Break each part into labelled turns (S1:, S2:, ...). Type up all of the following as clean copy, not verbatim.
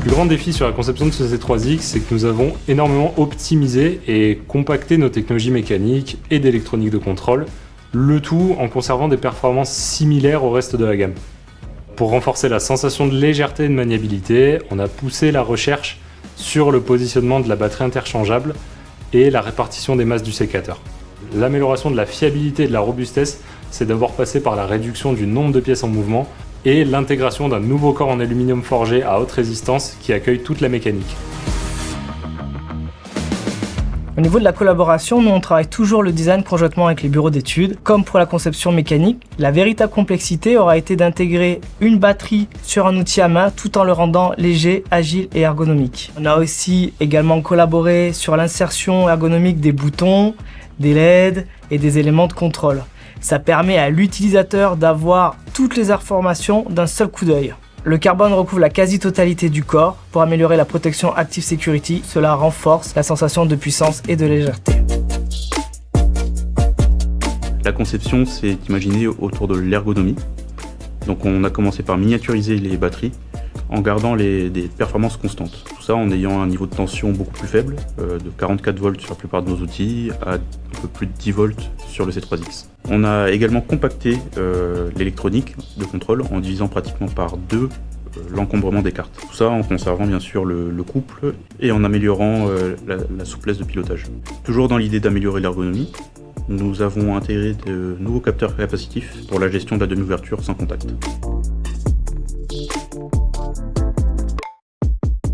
S1: plus grand défi sur la conception de ce C3X, c'est que nous avons énormément optimisé et compacté nos technologies mécaniques et d'électronique de contrôle, le tout en conservant des performances similaires au reste de la gamme. Pour renforcer la sensation de légèreté et de maniabilité, on a poussé la recherche sur le positionnement de la batterie interchangeable et la répartition des masses du sécateur. L'amélioration de la fiabilité et de la robustesse, c'est d'abord passé par la réduction du nombre de pièces en mouvement et l'intégration d'un nouveau corps en aluminium forgé à haute résistance qui accueille toute la mécanique.
S2: Au niveau de la collaboration, nous on travaille toujours le design conjointement avec les bureaux d'études. Comme pour la conception mécanique, la véritable complexité aura été d'intégrer une batterie sur un outil à main tout en le rendant léger, agile et ergonomique. On a aussi également collaboré sur l'insertion ergonomique des boutons, des LED et des éléments de contrôle. Ça permet à l'utilisateur d'avoir toutes les informations d'un seul coup d'œil. Le carbone recouvre la quasi-totalité du corps pour améliorer la protection Active Security. Cela renforce la sensation de puissance et de légèreté.
S3: La conception s'est imaginée autour de l'ergonomie. Donc on a commencé par miniaturiser les batteries en gardant des performances constantes. Tout ça en ayant un niveau de tension beaucoup plus faible, de 44 volts sur la plupart de nos outils, à un peu plus de 10 volts sur le C3X. On a également compacté l'électronique de contrôle en divisant pratiquement par 2 l'encombrement des cartes. Tout ça en conservant bien sûr le couple et en améliorant la souplesse de pilotage. Toujours dans l'idée d'améliorer l'ergonomie, nous avons intégré de nouveaux capteurs capacitifs pour la gestion de la demi-ouverture sans contact.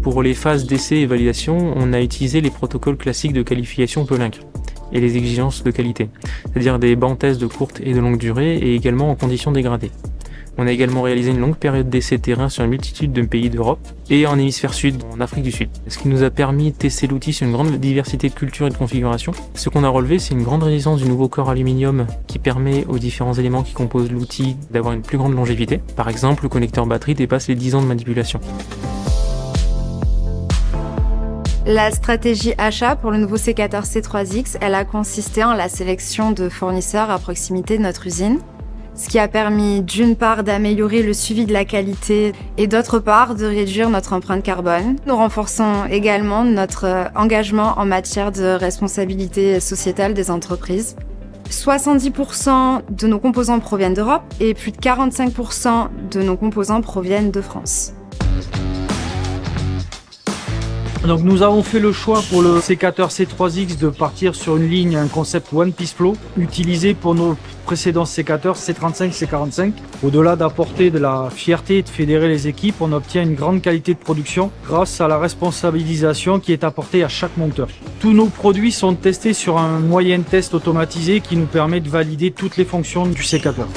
S4: Pour les phases d'essai et validation, on a utilisé les protocoles classiques de qualification Pellinck et les exigences de qualité, c'est-à-dire des bancs tests de courte et de longue durée et également en conditions dégradées. On a également réalisé une longue période d'essai terrain sur une multitude de pays d'Europe et en hémisphère sud, en Afrique du Sud. Ce qui nous a permis de tester l'outil sur une grande diversité de cultures et de configurations. Ce qu'on a relevé, c'est une grande résistance du nouveau corps aluminium qui permet aux différents éléments qui composent l'outil d'avoir une plus grande longévité. Par exemple, le connecteur batterie dépasse les 10 ans de manipulation.
S5: La stratégie achat pour le nouveau sécateur C3X, elle a consisté en la sélection de fournisseurs à proximité de notre usine, ce qui a permis d'une part d'améliorer le suivi de la qualité et d'autre part de réduire notre empreinte carbone. Nous renforçons également notre engagement en matière de responsabilité sociétale des entreprises. 70% de nos composants proviennent d'Europe et plus de 45% de nos composants proviennent de France.
S6: Donc nous avons fait le choix pour le sécateur C3X de partir sur une ligne, un concept One Piece Flow, utilisé pour nos précédents sécateurs C35, C45. Au-delà d'apporter de la fierté et de fédérer les équipes, on obtient une grande qualité de production grâce à la responsabilisation qui est apportée à chaque monteur. Tous nos produits sont testés sur un moyen test automatisé qui nous permet de valider toutes les fonctions du sécateur.